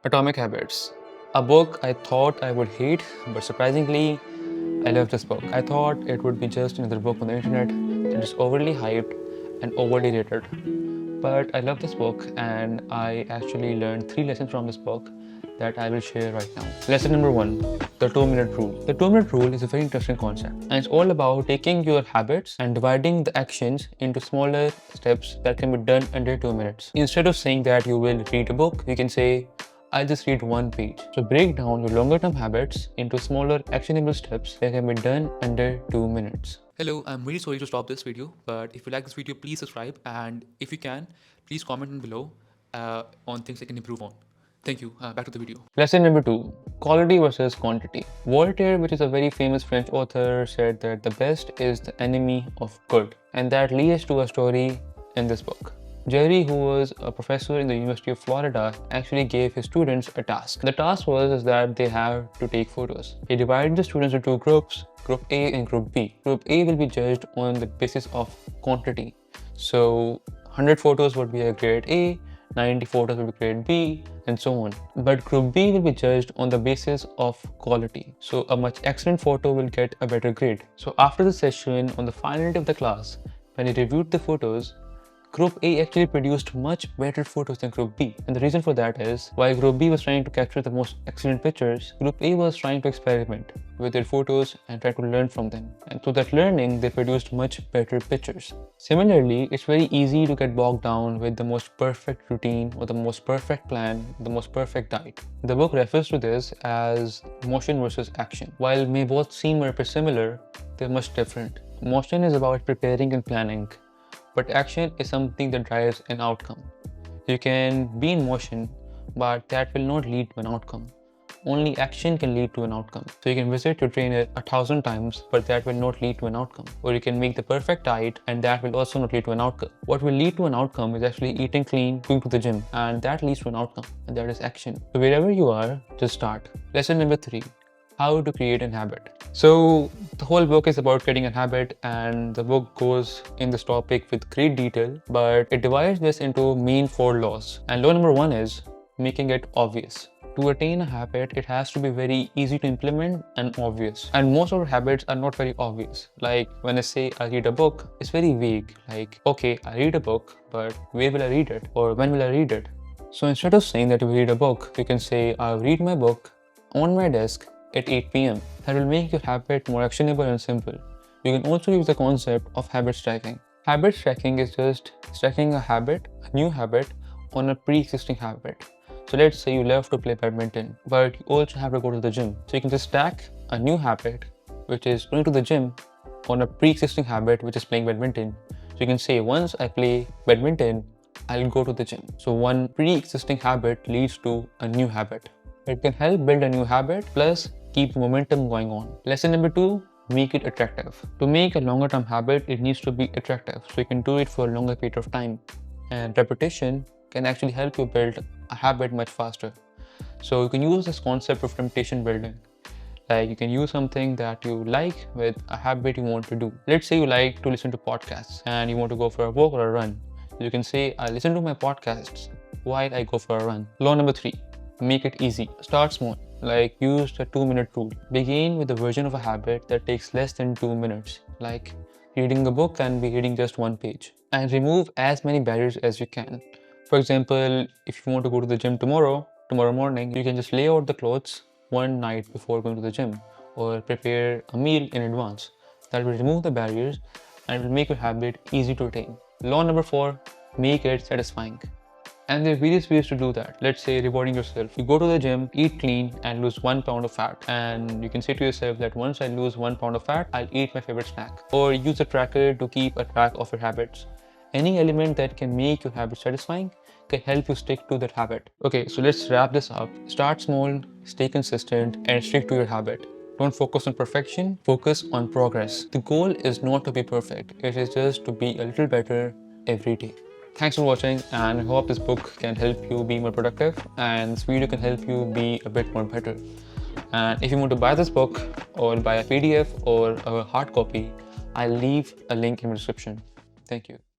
Atomic Habits. A book I thought I would hate, but surprisingly, I love this book. I thought it would be just another book on the internet that is overly hyped and overly rated. But I love this book and I actually learned 3 lessons from this book that I will share right now. Lesson number 1, the 2-minute rule. The 2-minute rule is a very interesting concept and it's all about taking your habits and dividing the actions into smaller steps that can be done under 2 minutes. Instead of saying that you will read a book, you can say, I'll just read 1 page. So break down your longer term habits into smaller actionable steps that can be done under 2 minutes. Hello, I'm really sorry to stop this video, but if you like this video, please subscribe, and if you can, please comment down below on things I can improve on. Thank you. Back to the video. Lesson number 2, quality versus quantity. Voltaire, which is a very famous French author, said that the best is the enemy of good. And that leads to a story in this book. Jerry, who was a professor in the University of Florida, actually gave his students a task. The task was that they have to take photos. He divided the students into 2 groups, Group A and Group B. Group A will be judged on the basis of quantity. So 100 photos would be a grade A, 90 photos would be grade B, and so on. But Group B will be judged on the basis of quality. So a much excellent photo will get a better grade. So after the session, on the final day of the class, when he reviewed the photos, Group A actually produced much better photos than Group B. And the reason for that is, while Group B was trying to capture the most excellent pictures, Group A was trying to experiment with their photos and try to learn from them. And through that learning, they produced much better pictures. Similarly, it's very easy to get bogged down with the most perfect routine or the most perfect plan, the most perfect diet. The book refers to this as motion versus action. While may both seem very similar, they're much different. Motion is about preparing and planning, but action is something that drives an outcome. You can be in motion, but that will not lead to an outcome. Only action can lead to an outcome. So you can visit your trainer 1,000 times, but that will not lead to an outcome. Or you can make the perfect diet and that will also not lead to an outcome. What will lead to an outcome is actually eating clean, going to the gym, and that leads to an outcome, and that is action. So wherever you are, just start. Lesson number 3, how to create an habit. So the whole book is about creating a habit, and the book goes in this topic with great detail, but it divides this into main 4 laws. And law number 1 is making it obvious. To attain a habit, it has to be very easy to implement and obvious. And most of our habits are not very obvious. Like when I say I read a book, it's very vague. Like, okay, I read a book, but where will I read it? Or when will I read it? So instead of saying that you read a book, you can say I'll read my book on my desk at 8 p.m. That will make your habit more actionable and simple. You can also use the concept of habit stacking. Habit stacking is just stacking a new habit, on a pre-existing habit. So let's say you love to play badminton, but you also have to go to the gym. So you can just stack a new habit, which is going to the gym, on a pre-existing habit, which is playing badminton. So you can say, once I play badminton, I'll go to the gym. So one pre-existing habit leads to a new habit. It can help build a new habit, plus keep momentum going on. Lesson number 2, make it attractive. To make a longer term habit, it needs to be attractive, so you can do it for a longer period of time. And repetition can actually help you build a habit much faster. So you can use this concept of temptation building. Like you can use something that you like with a habit you want to do. Let's say you like to listen to podcasts and you want to go for a walk or a run. You can say, I listen to my podcasts while I go for a run. Law number 3, make it easy. Start small. Like use the 2-minute rule. Begin with a version of a habit that takes less than 2 minutes. Like reading a book and be reading just 1 page. And remove as many barriers as you can. For example, if you want to go to the gym tomorrow morning, you can just lay out the clothes one night before going to the gym, or prepare a meal in advance. That will remove the barriers and will make your habit easy to attain. Law number 4, make it satisfying. And there are various ways to do that. Let's say rewarding yourself. You go to the gym, eat clean, and lose 1 pound of fat. And you can say to yourself that once I lose 1 pound of fat, I'll eat my favorite snack. Or use a tracker to keep a track of your habits. Any element that can make your habit satisfying can help you stick to that habit. Okay, so let's wrap this up. Start small, stay consistent, and stick to your habit. Don't focus on perfection, focus on progress. The goal is not to be perfect, it is just to be a little better every day. Thanks for watching, and I hope this book can help you be more productive and this video can help you be a bit more better. And if you want to buy this book or buy a PDF or a hard copy, I'll leave a link in the description. Thank you.